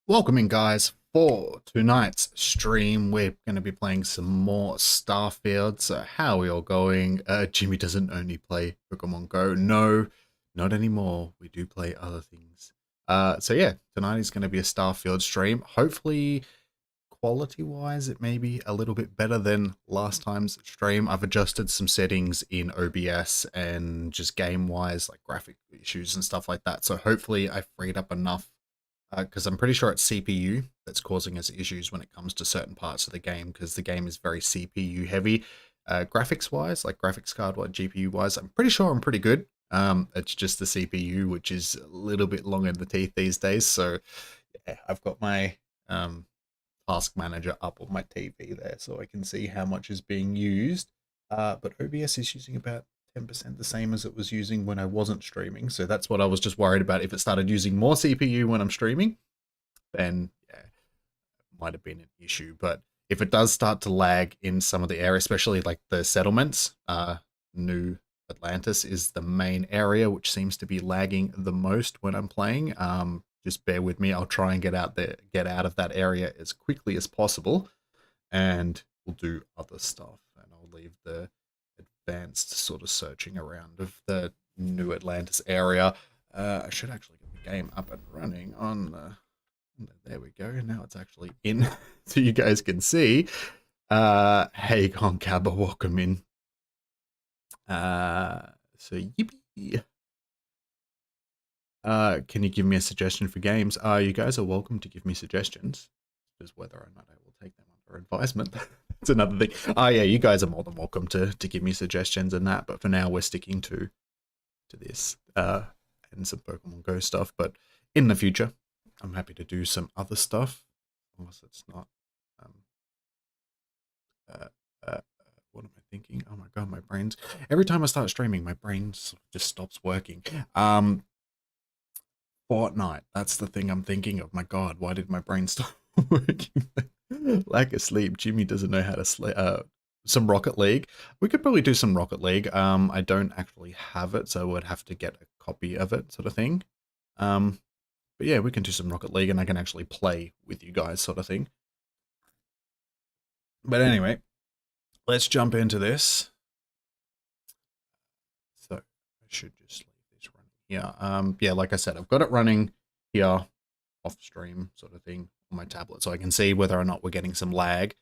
Welcome in, guys. For tonight's stream, we're going to be playing some more Starfield. So how are we all going? Jimmy doesn't only play Pokemon Go. No, not anymore. We do play other things. So yeah, tonight is going to be a Starfield stream. Hopefully, quality-wise, it may be a little bit better than last time's stream. I've adjusted some settings in OBS and just game-wise, like graphic issues and stuff like that. So hopefully I freed up enough because I'm pretty sure it's CPU that's causing us issues when it comes to certain parts of the game, because the game is very CPU heavy. Graphics wise, like graphics card wise, GPU wise, I'm pretty sure I'm pretty good. It's just the CPU, which is a little bit long in the teeth these days. So yeah, I've got my task manager up on my TV there so I can see how much is being used. But OBS is using about 10% the same as it was using when I wasn't streaming. So that's what I was just worried about. If it started using more CPU when I'm streaming, then yeah, it might have been an issue. But if it does start to lag in some of the area, especially like the settlements, New Atlantis is the main area which seems to be lagging the most when I'm playing. Just bear with me. I'll try and get out of that area as quickly as possible, and we'll do other stuff. And I'll leave the advanced sort of searching around of the New Atlantis area. I should actually get the game up and running on there we go. Now it's actually in so you guys can see. Hey Concaba, welcome in. So yippee. Can you give me a suggestion for games? You guys are welcome to give me suggestions. Just whether or not I will take them under advisement. It's another thing. Yeah, you guys are more than welcome to give me suggestions and that, but for now we're sticking to this and some Pokemon Go stuff. But in the future, I'm happy to do some other stuff, unless it's not. What am I thinking? Oh my god, my brain's every time I start streaming, my brain just stops working. Fortnite. That's the thing I'm thinking of. My god, why did my brain stop working? Lack of sleep. Jimmy doesn't know how to sleep. Some Rocket League. We could probably do some Rocket League. I don't actually have it, so I would have to get a copy of it, sort of thing. But yeah, we can do some Rocket League, and I can actually play with you guys, sort of thing. But anyway, let's jump into this. So I should just leave this running here. Yeah, like I said, I've got it running here, off stream, sort of thing, on my tablet, so I can see whether or not we're getting some lag.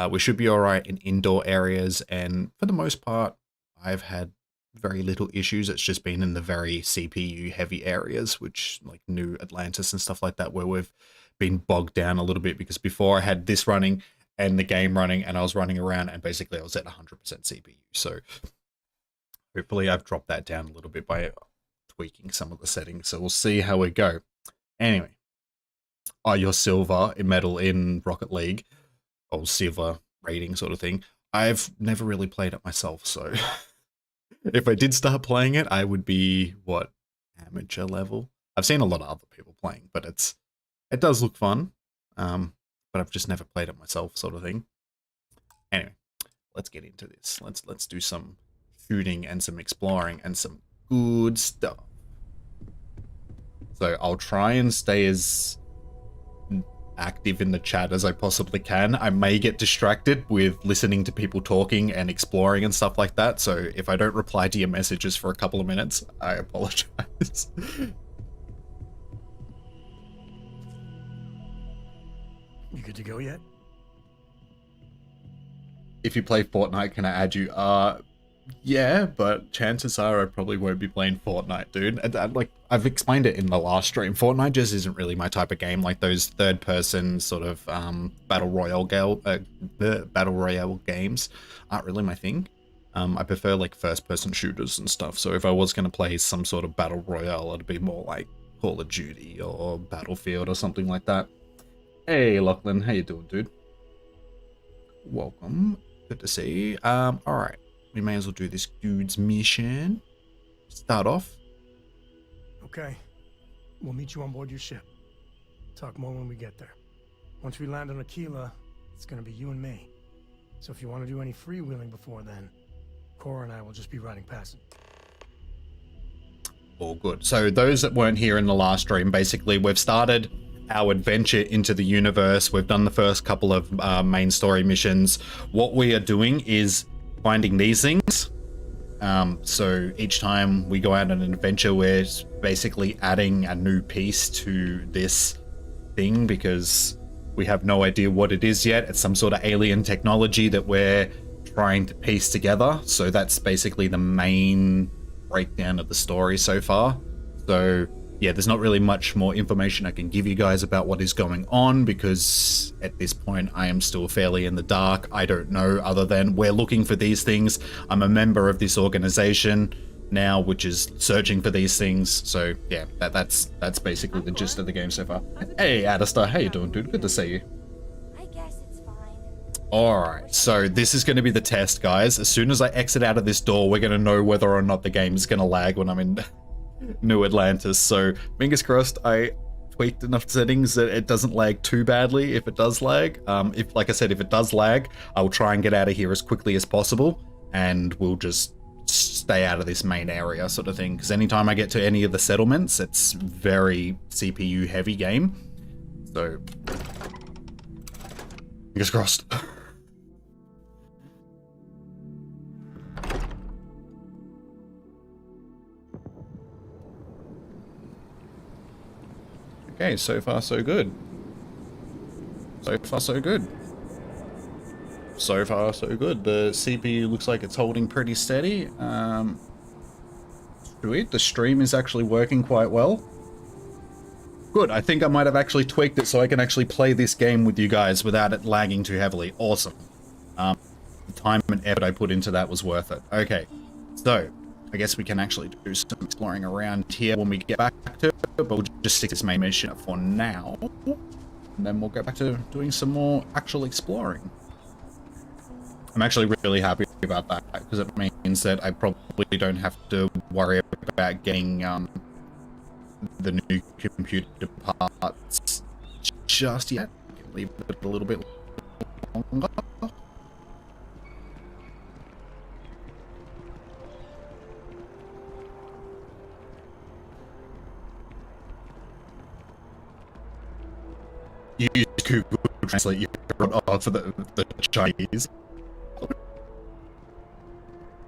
We should be all right in indoor areas, and for the most part, I've had very little issues. It's just been in the very CPU heavy areas, which like New Atlantis and stuff like that, where we've been bogged down a little bit, because before I had this running and the game running and I was running around and basically I was at 100% CPU. So hopefully I've dropped that down a little bit by tweaking some of the settings. So we'll see how we go. Anyway. Oh, you're silver in medal in Rocket League, or silver rating sort of thing. I've never really played it myself, so if I did start playing it, I would be what, amateur level. I've seen a lot of other people playing, but it does look fun. But I've just never played it myself, sort of thing. Anyway, let's get into this. Let's do some shooting and some exploring and some good stuff. So I'll try and stay as active in the chat as I possibly can. I may get distracted with listening to people talking and exploring and stuff like that, so if I don't reply to your messages for a couple of minutes, I apologize. You good to go yet? If you play Fortnite, can I add you? Yeah, but chances are I probably won't be playing Fortnite, dude. Like, I've explained it in the last stream. Fortnite just isn't really my type of game. Like those third-person sort of battle royale games aren't really my thing. I prefer like first-person shooters and stuff. So if I was going to play some sort of battle royale, it'd be more like Call of Duty or Battlefield or something like that. Hey, Lachlan, how you doing, dude? Welcome. Good to see you. All right. We may as well do this dude's mission. Start off. Okay. We'll meet you on board your ship. Talk more when we get there. Once we land on Aquila, it's gonna be you and me. So if you want to do any freewheeling before then, Cora and I will just be riding past it. All good. So those that weren't here in the last stream, basically we've started our adventure into the universe. We've done the first couple of main story missions. What we are doing is finding these things. So each time we go out on an adventure, we're basically adding a new piece to this thing because we have no idea what it is yet. It's some sort of alien technology that we're trying to piece together. So that's basically the main breakdown of the story so far. So yeah, there's not really much more information I can give you guys about what is going on because at this point I am still fairly in the dark. I don't know other than we're looking for these things. I'm a member of this organization now, which is searching for these things. So yeah, that's basically the gist of the game so far. Hey, Adistar, how you doing, dude? Good to see you. I guess it's fine. Alright, so this is going to be the test, guys. As soon as I exit out of this door, we're going to know whether or not the game is going to lag when I'm in New Atlantis. So fingers crossed I tweaked enough settings that it doesn't lag too badly if it does lag. If, like I said, if it does lag, I will try and get out of here as quickly as possible and we'll just stay out of this main area sort of thing. Because anytime I get to any of the settlements, it's very CPU heavy game. So fingers crossed. Okay, so far so good. So far so good. So far so good. The CPU looks like it's holding pretty steady. Sweet, the stream is actually working quite well. Good, I think I might have actually tweaked it so I can actually play this game with you guys without it lagging too heavily. Awesome. The time and effort I put into that was worth it. Okay, so I guess we can actually do some exploring around here when we get back to it, but we'll just stick this main mission up for now. And then we'll go back to doing some more actual exploring. I'm actually really happy about that because it means that I probably don't have to worry about getting the new computer parts just yet. I can leave it a little bit longer. Use Google Translate your for the Chinese.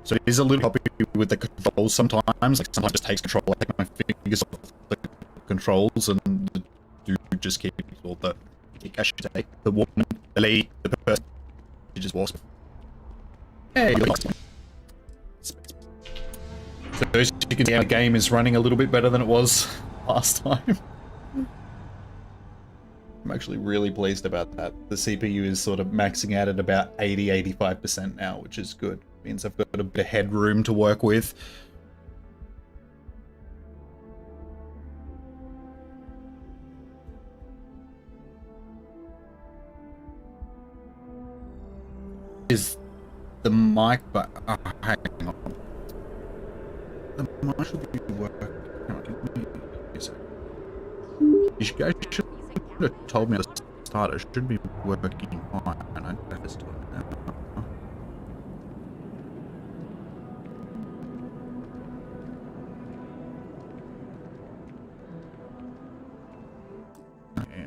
So it is a little choppy with the controls sometimes. Like sometimes it just takes control, like my fingers off the controls, and the dude just keeps, or the I should say, the woman, the lady, the person, she just walks. Hey, so as you can see, our game is running a little bit better than it was last time. I'm actually really pleased about that. The CPU is sort of maxing out at about 80-85% now, which is good. It means I've got a bit of headroom to work with. Is the mic, but hang on. The mic should be working. Hang on, give me a second. You guys should have told me at the start. It should be working fine. I just do it now. Okay,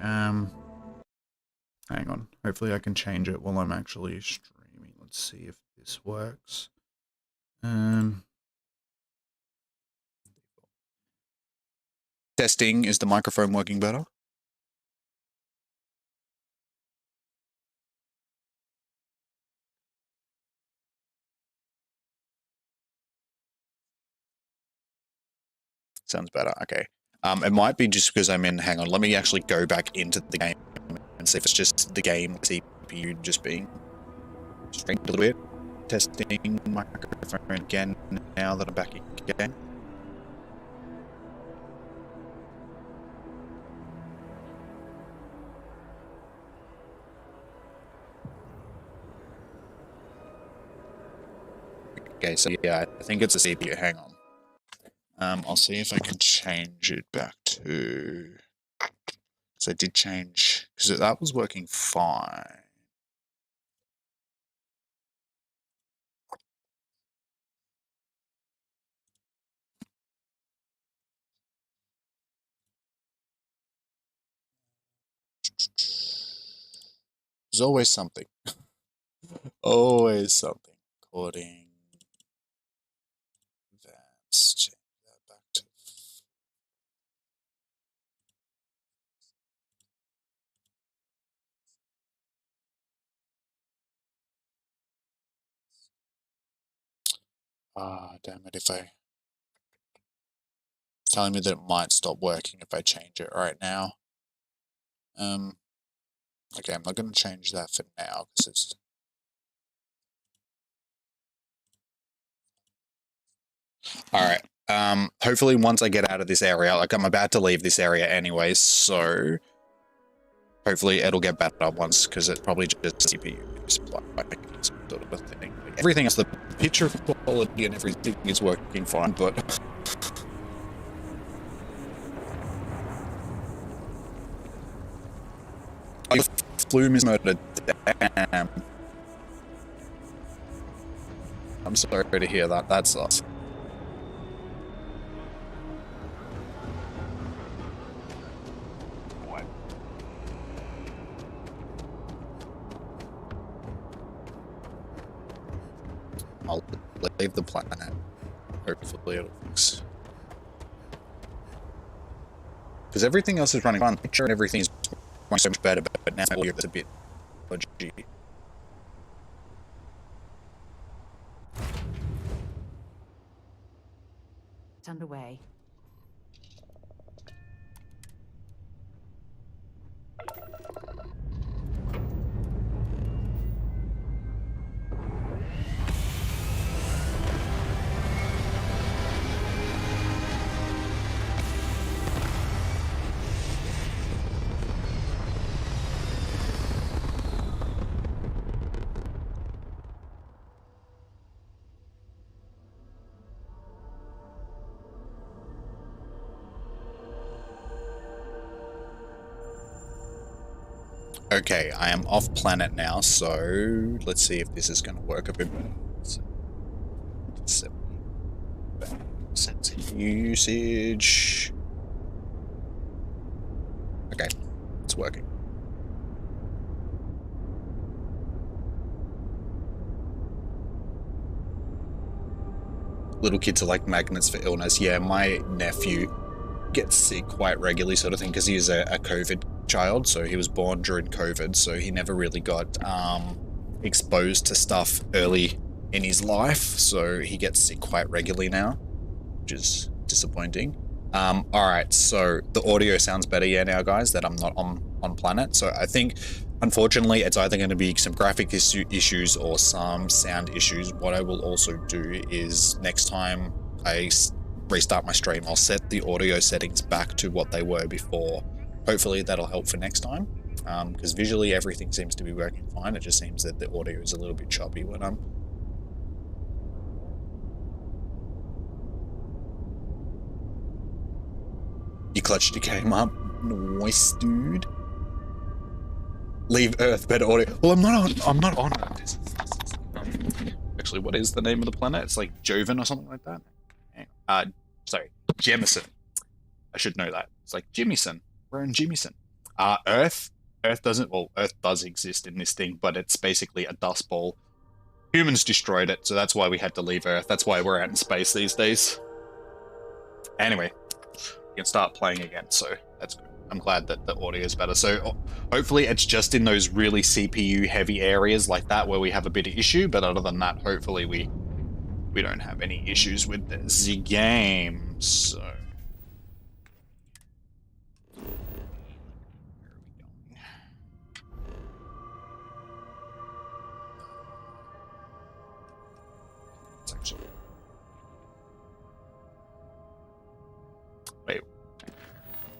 hang on. Hopefully I can change it while I'm actually streaming. Let's see if this works. Testing, is the microphone working better? Sounds better. Okay. It might be just because I'm in. Hang on. Let me actually go back into the game and see if it's just the game CPU just being strained a little bit. Testing microphone again now that I'm back again. Okay, so yeah, I think it's a CPU. Hang on. I'll see if I can change it back to. So I did change because that was working fine. There's always something. Always something. Recording. Advanced. Change that back to. Ah, damn it, if I... It's telling me that it might stop working if I change it right now. Okay, I'm not going to change that for now, because it's... Alright, hopefully once I get out of this area, like I'm about to leave this area anyway, so... Hopefully it'll get better once, because it's probably just CPU supply, sort of a thing. Everything else, the picture quality and everything is working fine, but... Flume is murdered. Damn. I'm sorry to hear that. That sucks. What? I'll leave the planet. Hopefully it'll fix. Because everything else is running fine. The picture and everything is so much better, but now it's a bit dodgy. It's underway. Okay, I am off planet now, so let's see if this is going to work a bit better. 70% usage. Okay, it's working. Little kids are like magnets for illness. Yeah, my nephew gets sick quite regularly, sort of thing, because he is a COVID child, so he was born during COVID, so he never really got exposed to stuff early in his life, so he gets sick quite regularly now, which is disappointing. Alright, so the audio sounds better now, guys, that I'm not on planet, so I think, unfortunately, it's either going to be some graphic issues or some sound issues. What I will also do is, next time I restart my stream, I'll set the audio settings back to what they were before. Hopefully that'll help for next time, because visually everything seems to be working fine. It just seems that the audio is a little bit choppy when I'm... You clutched your game up. Nice, dude. Leave Earth, better audio. Well, I'm not on Earth. Actually, what is the name of the planet? It's like Joven or something like that. Sorry, Jemison. I should know that. It's like Jimison. We're in Jimison. Earth doesn't, well, Earth does exist in this thing, but it's basically a dust ball. Humans destroyed it, so that's why we had to leave Earth. That's why we're out in space these days. Anyway, we can start playing again, so that's good. I'm glad that the audio is better. So hopefully it's just in those really CPU heavy areas like that where we have a bit of issue, but other than that, hopefully we don't have any issues with the game. So wait,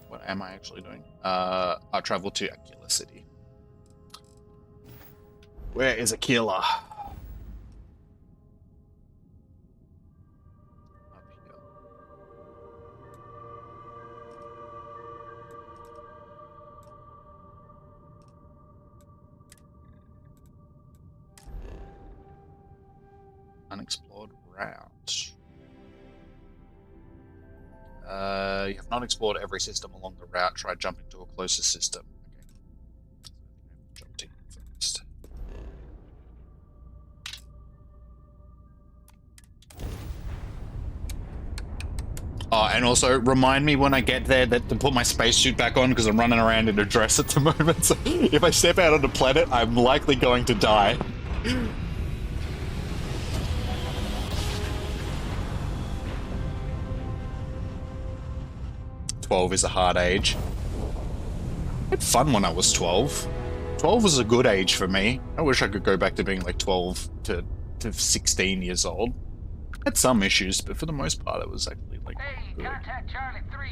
what am I actually doing? I travel to Aquila City. Where is Aquila? Up here. Unexplored route. You have not explored every system along the route. Try jumping to a closer system. Okay. So I think I have to jump to you first. Oh, and also remind me when I get there that to put my spacesuit back on because I'm running around in a dress at the moment. So if I step out on the planet, I'm likely going to die. 12 is a hard age. I had fun when I was 12. 12 was a good age for me. I wish I could go back to being like 12 to 16 years old. Had some issues, but for the most part, it was actually like Hey, good. contact Charlie 3.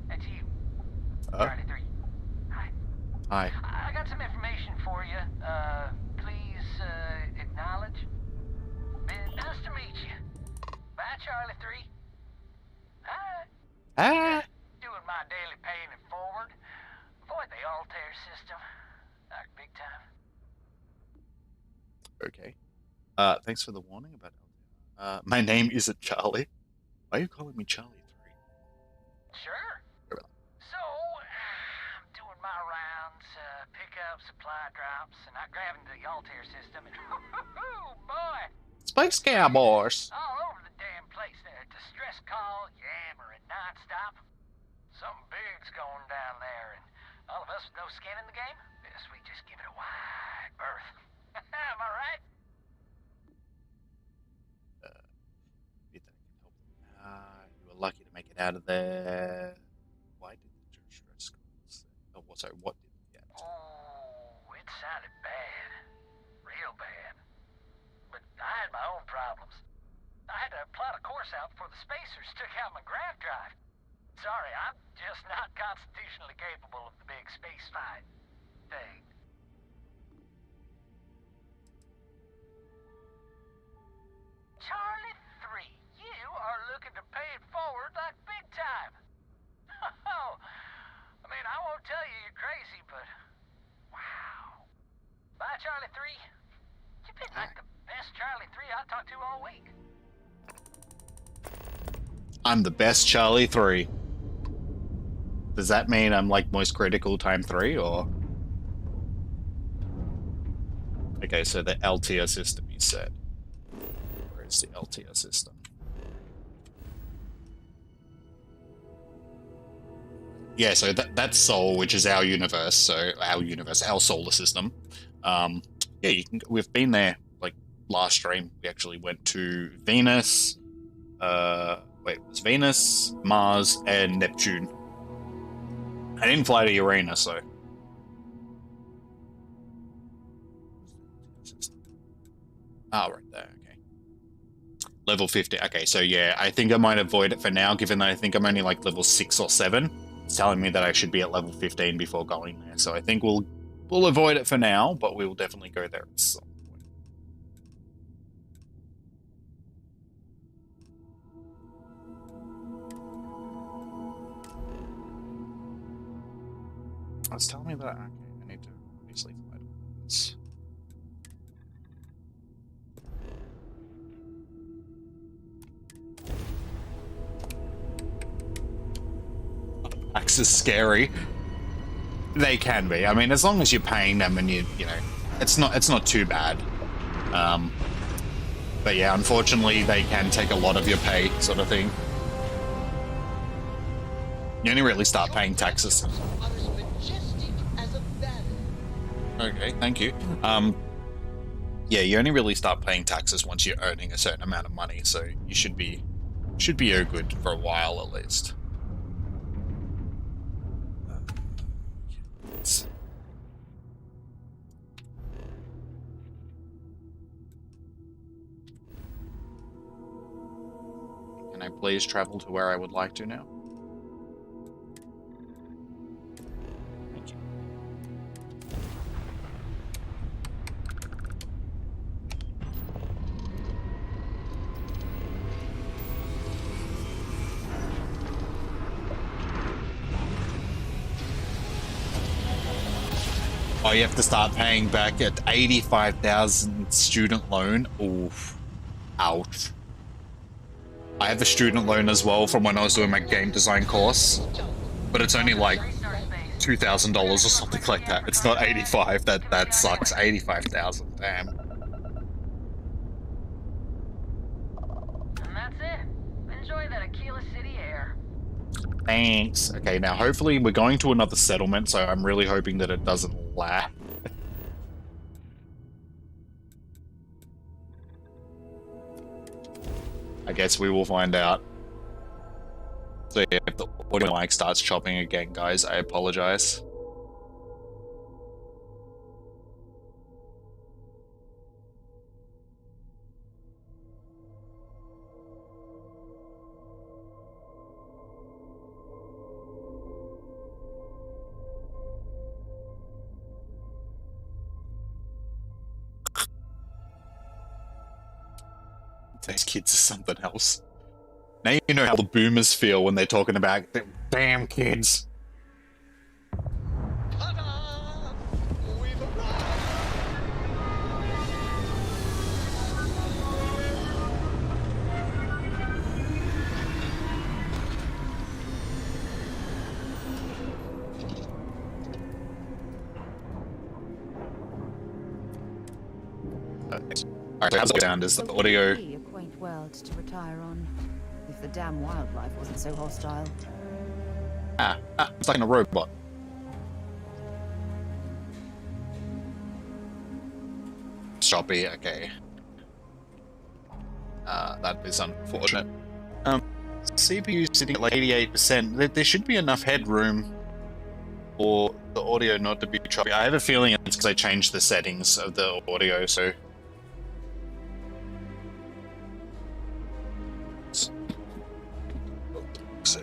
That's you. Charlie 3. Hi. Hi. I got some information for you. Please, acknowledge. Nice to meet you. Bye, Charlie 3. Hi. Ah. Doing my daily paying it forward. Avoid the Altair system. Like big time. Okay. Thanks for the warning about my name isn't Charlie. Why are you calling me Charlie 3? Sure. So, I'm doing my rounds, pick up supply drops, and I grabbing the Altair system, and boy, Space Cowboys. all over the damn place there. Distress call, yammering nonstop. Something big's going down there, and all of us with no skin in the game, yes, we just give it a wide berth. Am I right? You were lucky to make it out of there. Why did the distress calls? Oh, sorry, what did the Oh, it sounded bad. Real bad. But I had my own problems. I had to plot a course out before the spacers took out my grav drive. Sorry, I'm just not constitutionally capable of the big space fight thing. Charlie 3, you are looking to pay it forward like big time. Oh, I mean, I won't tell you you're crazy, but wow. Bye, Charlie 3. You've been like the best Charlie 3 I talked to all week. I'm the best Charlie 3. Does that mean I'm like most critical time 3 or? Okay, so the LTR system you said. Where is the LTR system? Yeah, so that's Sol, which is our universe. So our solar system. Yeah, we've been there like last stream. We actually went to Venus. It was Venus, Mars, and Neptune. I didn't fly to Uranus, so. Oh, right there, okay. Level 50, okay, so yeah, I think I might avoid it for now, given that I think I'm only like level 6 or 7. It's telling me that I should be at level 15 before going there, so I think we'll avoid it for now, but we will definitely go there at some point. It's telling me that, okay, I need to obviously find this. Axe is scary. They can be. I mean, as long as you're paying them and you know, it's not too bad. But yeah, unfortunately, they can take a lot of your pay, sort of thing. You only really start paying taxes. Okay, thank you. Yeah, you only really start paying taxes once you're earning a certain amount of money, so you should be good for a while at least. Can I please travel to where I would like to now? Thank you. Oh, you have to start paying back at 85,000 student loan. Oof. Ouch. I have a student loan as well from when I was doing my game design course, but it's only like $2,000 or something like that. It's not 85. That sucks. 85,000. Damn. And that's it. Enjoy that Aquila City Thanks. Okay, now hopefully we're going to another settlement, so I'm really hoping that it doesn't lag. I guess we will find out. So yeah, if the audio mic starts chopping again, guys, I apologize. These kids are something else. Now you know how the boomers feel when they're talking about them damn kids. Ta-da! We've arrived! Alright, how's it sound? Is the audio... Be a quaint world to retire on, if the damn wildlife wasn't so hostile. it's like a robot. Choppy, okay. That is unfortunate. CPU sitting at like 88%. There should be enough headroom for the audio not to be choppy. I have a feeling it's because I changed the settings of the audio, so... Let's see.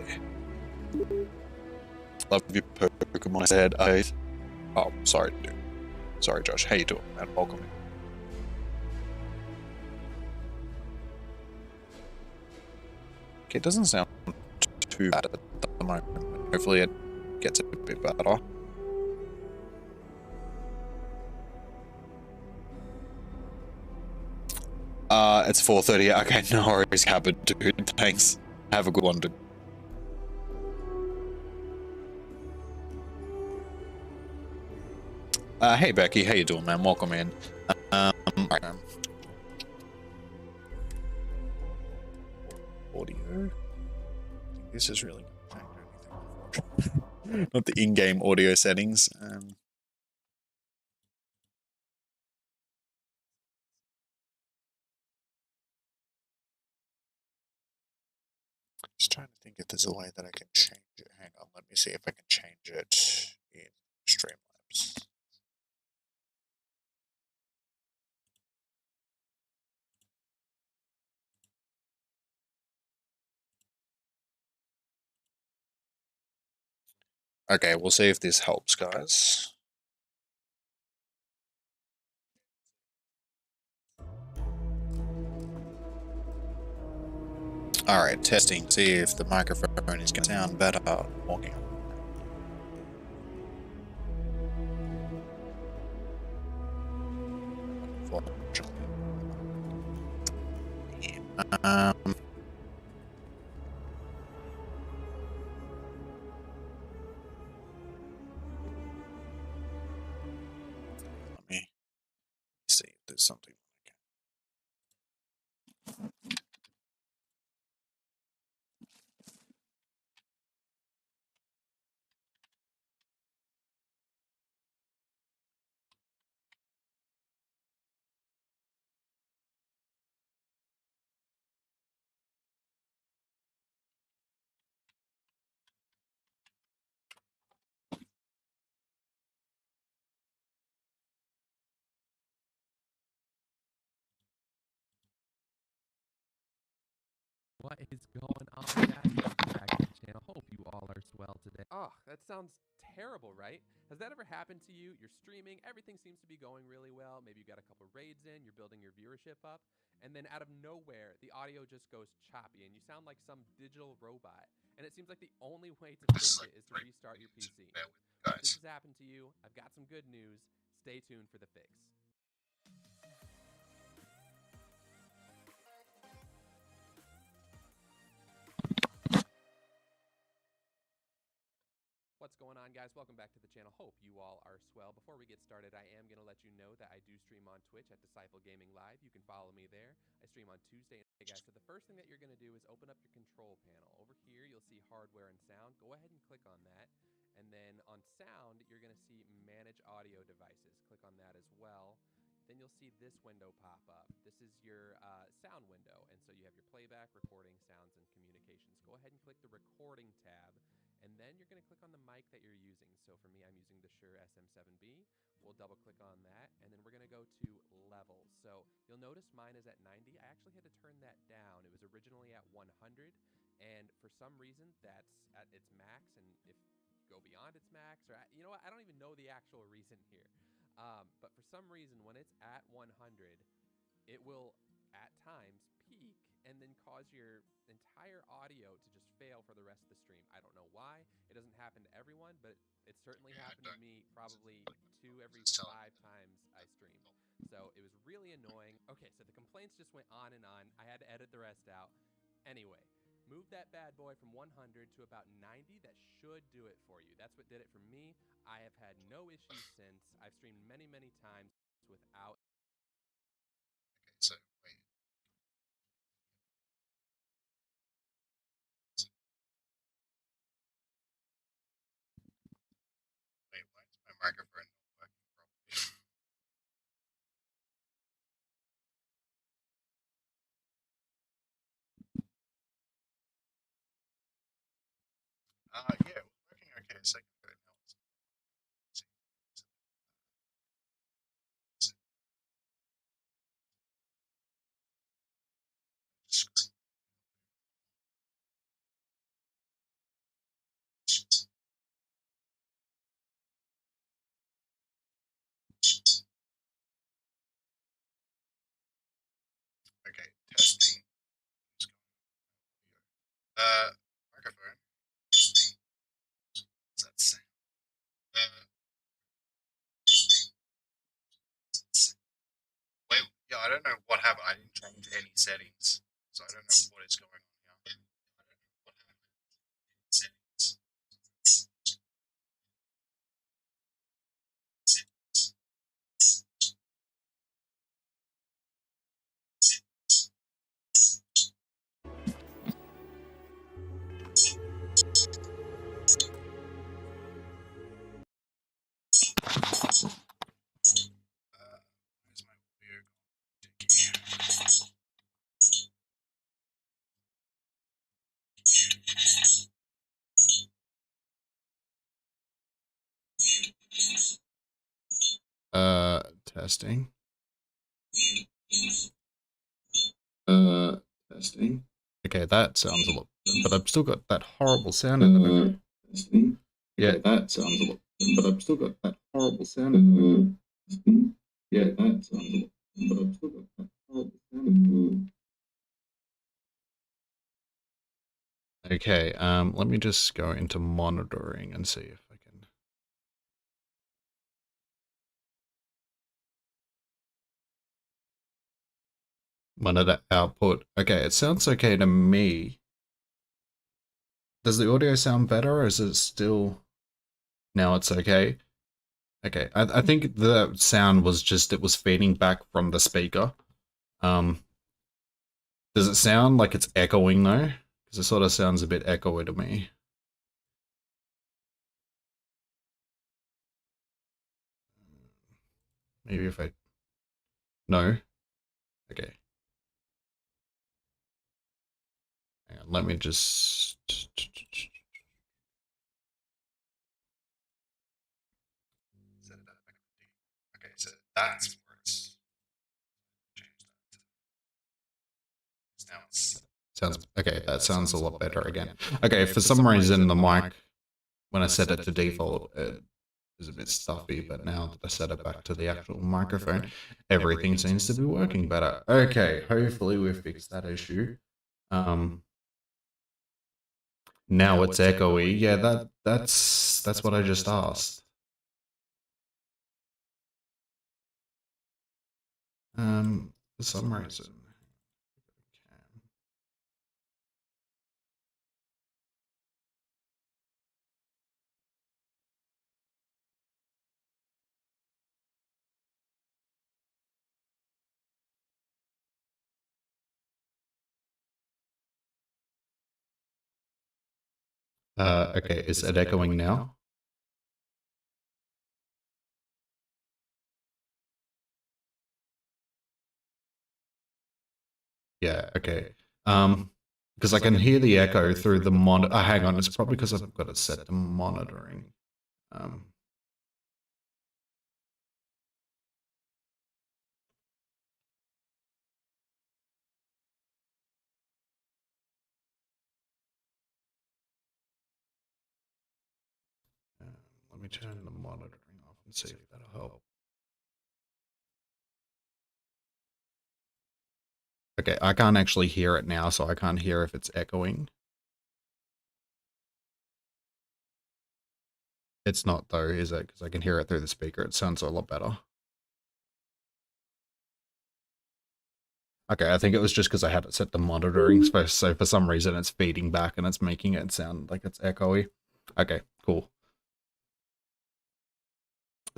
Love you, Pokemon. I said Oh, sorry, dude. Sorry, Josh. How you doing, man? Welcome. Okay, it doesn't sound too bad at the moment. Hopefully it gets a bit better. It's 4:30. Okay, no worries, Cabot, dude. Thanks. Have a good one, dude. Hey Becky, how you doing, man? Welcome in. Right, audio. This is really not change anything. Not the in-game audio settings. Just trying to think if there's a way that I can change it. Hang on, let me see if I can change it in Streamlabs. Okay, we'll see if this helps, guys. Alright, testing. See if the microphone is going to sound better. Walking. Yeah. Let me see if there's something. What is going on, guys? Welcome back to the channel. Hope you all are swell today. Oh, that sounds terrible, right? Has that ever happened to you? You're streaming, everything seems to be going really well. Maybe you got a couple raids in, you're building your viewership up, and then out of nowhere, the audio just goes choppy, and you sound like some digital robot. And it seems like the only way to fix it is to restart your PC. If this has happened to you, I've got some good news. Stay tuned for the fix. What's going on, guys? Welcome back to the channel. Hope you all are swell. Before we get started, I am going to let you know that I do stream on Twitch at Disciple Gaming Live. You can follow me there. I stream on Tuesday. Hey guys, so the first thing that you're going to do is open up your control panel. Over here, you'll see hardware and sound. Go ahead and click on that. And then on sound, you're going to see manage audio devices. Click on that as well. Then you'll see this window pop up. This is your sound window. And so you have your playback, recording, sounds, and communications. Go ahead and click the recording tab. And then you're going to click on the mic that you're using. So for me, I'm using the Shure SM7B. We'll double click on that. And then we're going to go to levels. So you'll notice mine is at 90. I actually had to turn that down. It was originally at 100. And for some reason, that's at its max. And if you go beyond its max, or you know what? I don't even know the actual reason here. But for some reason, when it's at 100, it will at times peak and then cause your entire audio to just fail for the rest of the stream. I don't know why. It doesn't happen to everyone, but it certainly happened to me probably 2 every 5 times I streamed. So it was really annoying. Okay, so the complaints just went on and on. I had to edit the rest out. Anyway, move that bad boy from 100 to about 90. That should do it for you. That's what did it for me. I have had no issues since. I've streamed many, many times without. Okay, so wait. Wait, why is my microphone not working properly? Yeah, it was working okay a second ago. Now it's not. Okay, testing. What's going on? Microphone. Testing. What's that sound? Wait, yeah, I don't know what happened. I didn't change any settings, so I don't know what is going on here. I don't know what happened. Settings. Where's my audio gone? Testing. Testing. Okay, that sounds a lot, but I've still got that horrible sound in the background. Testing. Yeah, that sounds a lot, but I've still got that horrible sound in the background. Testing. Yeah, that sounds a lot, but I've still got that horrible sound in the background. Okay, let me just go into monitoring and see if I can. Monitor output. Okay, it sounds okay to me. Does the audio sound better, or is it still... Now it's okay? Okay, I think the sound was just, it was feeding back from the speaker. Does it sound like it's echoing though? Because it sort of sounds a bit echoey to me. Maybe if I... No? Okay. Hang on, let me just... Okay, so that's where it's... Change that. Now it's... Sounds... Okay, that sounds a lot better again. Okay, for some reason the mic, when I set it to default, it is a bit stuffy, but now that I set it back to the actual microphone, everything seems to be working better. Okay, hopefully we've fixed that issue. Now it's echoey. Yeah, that's what I just asked. For some reason. Okay, is it echoing now? Yeah, okay. Because I can hear the echo through the monitor. Hang on, it's probably because I've got it set to monitoring. Let me turn the monitoring off and see if that'll help. Okay, I can't actually hear it now, so I can't hear if it's echoing. It's not though, is it? Because I can hear it through the speaker. It sounds a lot better. Okay, I think it was just because I had it set to monitoring, so for some reason it's feeding back and it's making it sound like it's echoey. Okay, cool.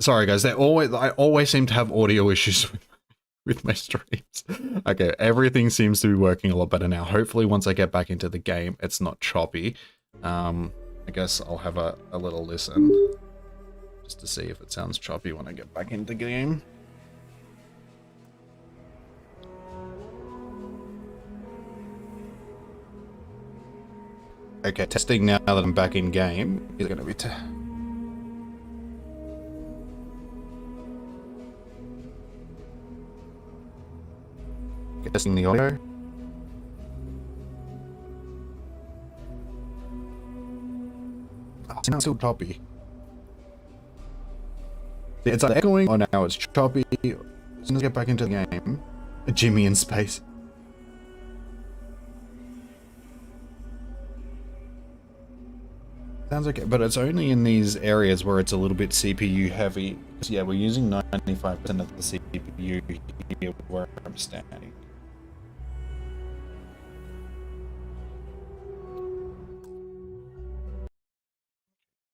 Sorry guys, I always seem to have audio issues with my streams. Okay, everything seems to be working a lot better now. Hopefully once I get back into the game, it's not choppy. I guess I'll have a little listen just to see if it sounds choppy when I get back into the game. Okay, testing now that I'm back in game is going to be testing the audio. Oh, it's not still choppy. It's either echoing or now it's choppy. As soon as I get back into the game, Jimmy in space. Sounds okay, but it's only in these areas where it's a little bit CPU heavy. So yeah, we're using 95% of the CPU here where I'm standing.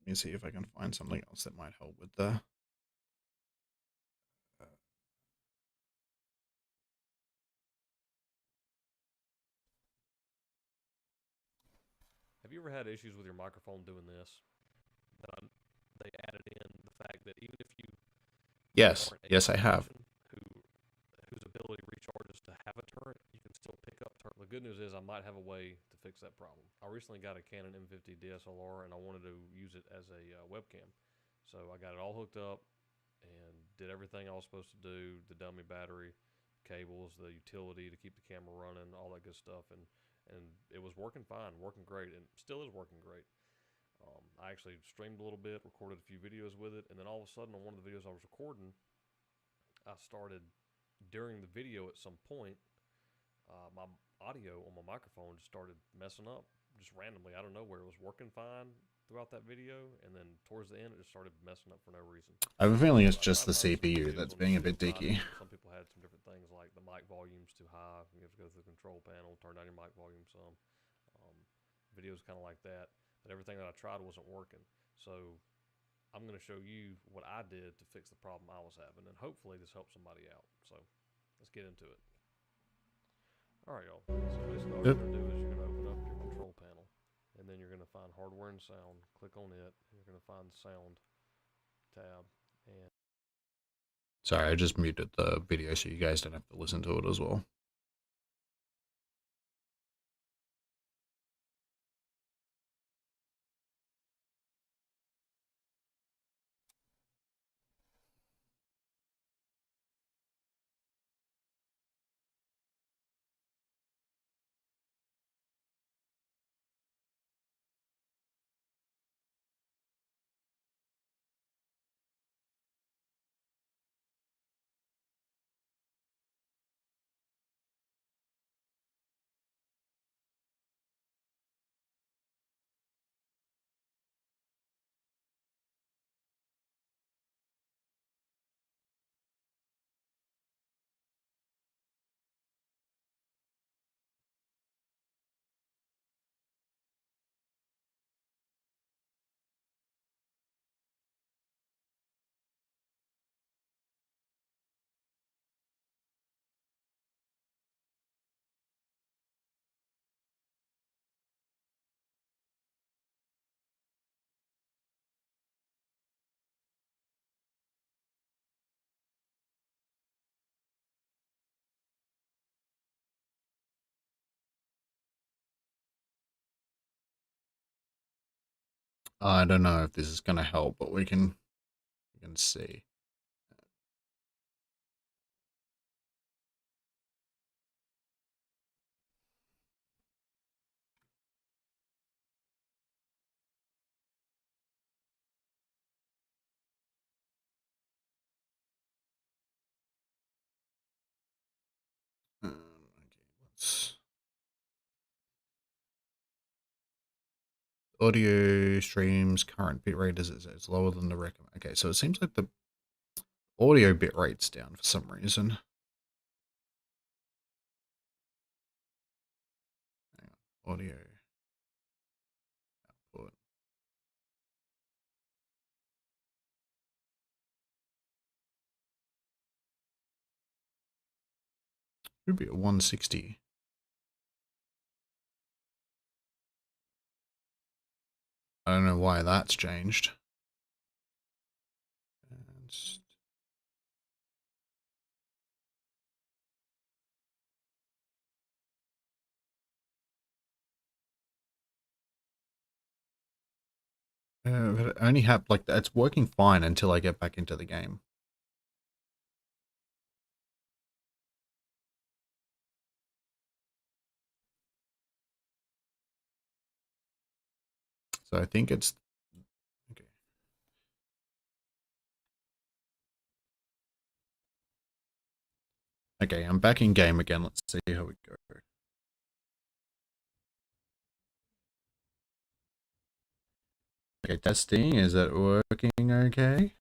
Let me see if I can find something else that might help with the... Have you ever had issues with your microphone doing this? They added in the fact that even if you Yes, aren't a yes I have. whose ability recharges to have a turret, you can still pick up turret. The good news is I might have a way to fix that problem. I recently got a Canon M50 DSLR and I wanted to use it as a webcam. So I got it all hooked up and did everything I was supposed to do, the dummy battery, cables, the utility to keep the camera running, all that good stuff, and it was working fine, working great, and still is working great. I actually streamed a little bit, recorded a few videos with it, and then all of a sudden on one of the videos I was recording, I started, during the video at some point, my audio on my microphone just started messing up, just randomly out of nowhere. It was working fine throughout that video, and then towards the end it just started messing up for no reason. I have a feeling it's So I just tried the finding some CPU videos that's on being a YouTube bit dicky. Some people had some different things like the mic volume's too high, you have to go through the control panel, turn down your mic volume some. Videos kind of like that, but everything that I tried wasn't working. So I'm going to show you what I did to fix the problem I was having, and hopefully this helps somebody out. So let's get into it. All right, y'all. So basically all you're going to do is you're going to open up your control panel, and then you're going to find hardware and sound, click on it, and you're going to find the sound tab. And Sorry, I just muted the video so you guys don't have to listen to it as well. I don't know if this is going to help, but we can see. Okay, let's audio streams current bitrate is it's lower than the recommend. Okay, so it seems like the audio bitrate's down for some reason. Hang on. Audio output. Should be at 160. I don't know why that's changed. But it only happened like that. It's working fine until I get back into the game. So I think it's okay. Okay, I'm back in game again. Let's see how we go. Okay, testing. Is it working okay?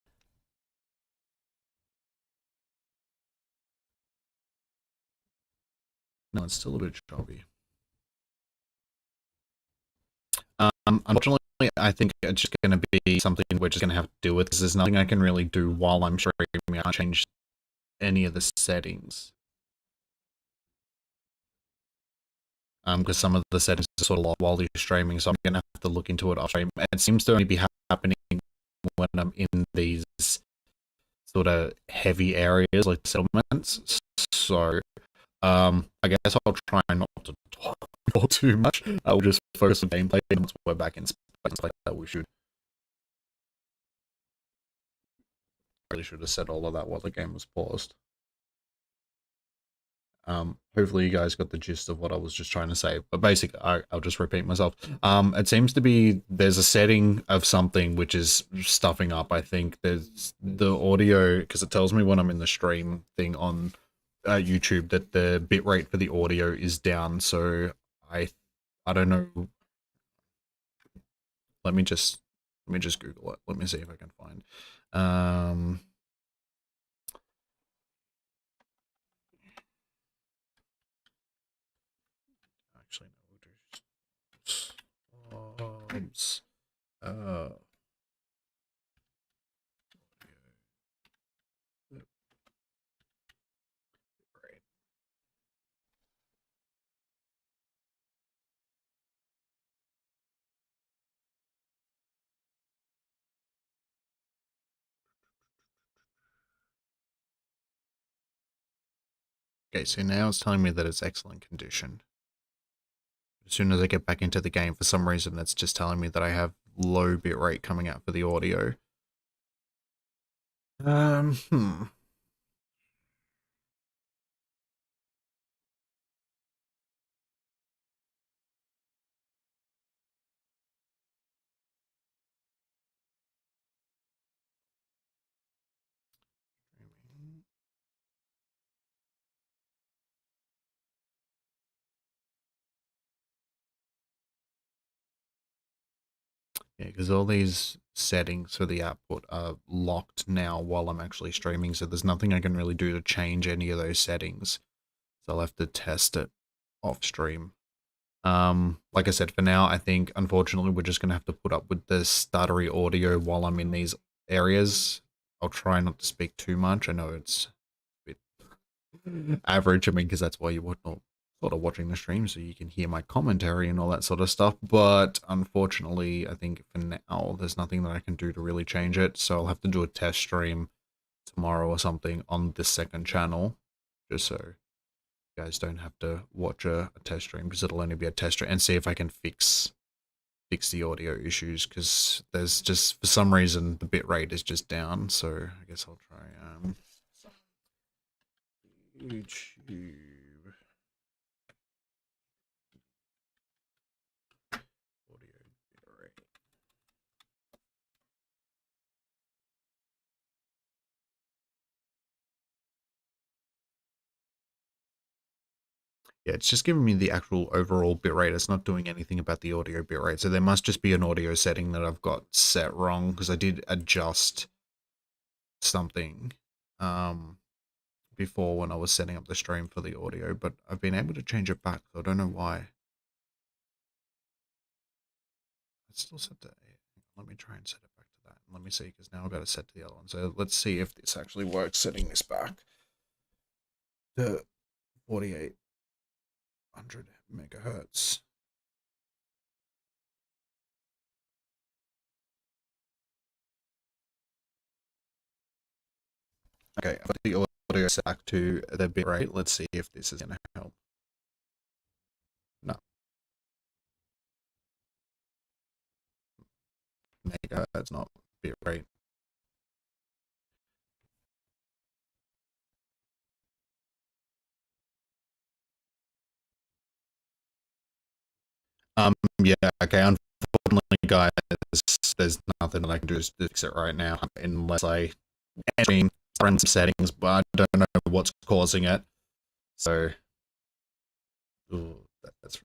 No, it's still a bit choppy. Unfortunately, I think it's just going to be something we're just going to have to deal with. Because there's nothing I can really do while I'm streaming. I can't change any of the settings. Because some of the settings are sort of locked while you're streaming, so I'm going to have to look into it off stream. And it seems to only be happening when I'm in these sort of heavy areas like settlements. So I guess I'll try not to talk too much. I'll just focus on gameplay, and once we're back in space like that, we should. Really should have said all of that while the game was paused. Hopefully you guys got the gist of what I was just trying to say, but basically I'll just repeat myself. It seems to be there's a setting of something which is stuffing up. I think there's the audio, because it tells me when I'm in the stream thing on YouTube that the bitrate for the audio is down. So I don't know. Let me just Google it. Let me see if I can find. Actually, no, we'll do great. Okay, so now it's telling me that it's excellent condition. As soon as I get back into the game, for some reason, it's just telling me that I have low bitrate coming out for the audio. Hmm. Yeah, because all these settings for the output are locked now while I'm actually streaming, so there's nothing I can really do to change any of those settings. So I'll have to test it off stream. Like I said, for now, I think, unfortunately, we're just going to have to put up with the stuttery audio while I'm in these areas. I'll try not to speak too much. I know it's a bit average, I mean, because that's why you're sort of watching the stream, so you can hear my commentary and all that sort of stuff. But unfortunately, I think for now, there's nothing that I can do to really change it. So I'll have to do a test stream tomorrow or something on this second channel, just so you guys don't have to watch a test stream, because it'll only be a test stream, and see if I can fix fix the audio issues because there's just, for some reason, the bitrate is just down. So I guess I'll try YouTube. Audio bitrate. Yeah, it's just giving me the actual overall bitrate. It's not doing anything about the audio bitrate. So there must just be an audio setting that I've got set wrong because I did adjust something before when I was setting up the stream for the audio, but I've been able to change it back, so I don't know why. It's still set to 8. Let me try and set it back to that. Let me see, because now I've got it set to the other one. So let's see if this actually works, setting this back to 4800 megahertz. Okay, I've got the audio set back to the bitrate. Let's see if this is going to help. No. Megahertz, not bitrate. Yeah, okay, unfortunately, guys, there's nothing that I can do to fix it right now unless I run some settings, but I don't know what's causing it. So, ooh, that's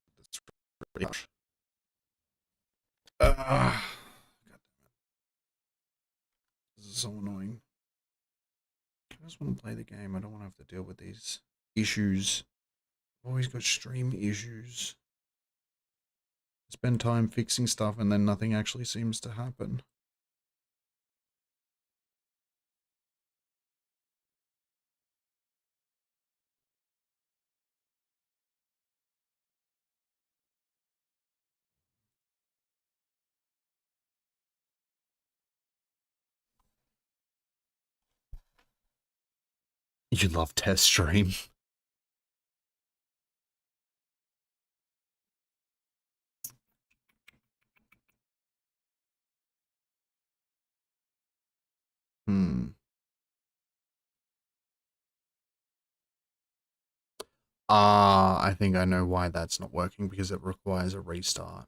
really harsh. God damn it. This is so annoying. I just want to play the game. I don't want to have to deal with these issues. I've always got stream issues. Spend time fixing stuff and then nothing actually seems to happen. You love test stream. I think I know why that's not working, because it requires a restart.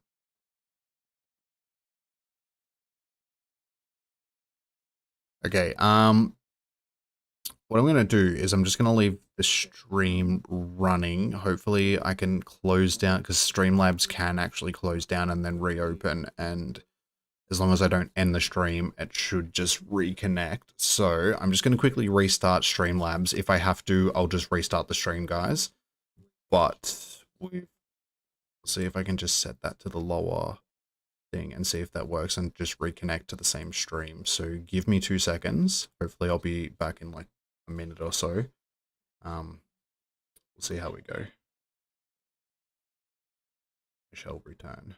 Okay, what I'm going to do is I'm just going to leave the stream running. Hopefully I can close down, because Streamlabs can actually close down and then reopen, and as long as I don't end the stream, it should just reconnect. So I'm just going to quickly restart Streamlabs. If I have to, I'll just restart the stream, guys. But we'll see if I can just set that to the lower thing and see if that works and just reconnect to the same stream. So give me 2 seconds. Hopefully I'll be back in like a minute or so. We'll see how we go. I shall return.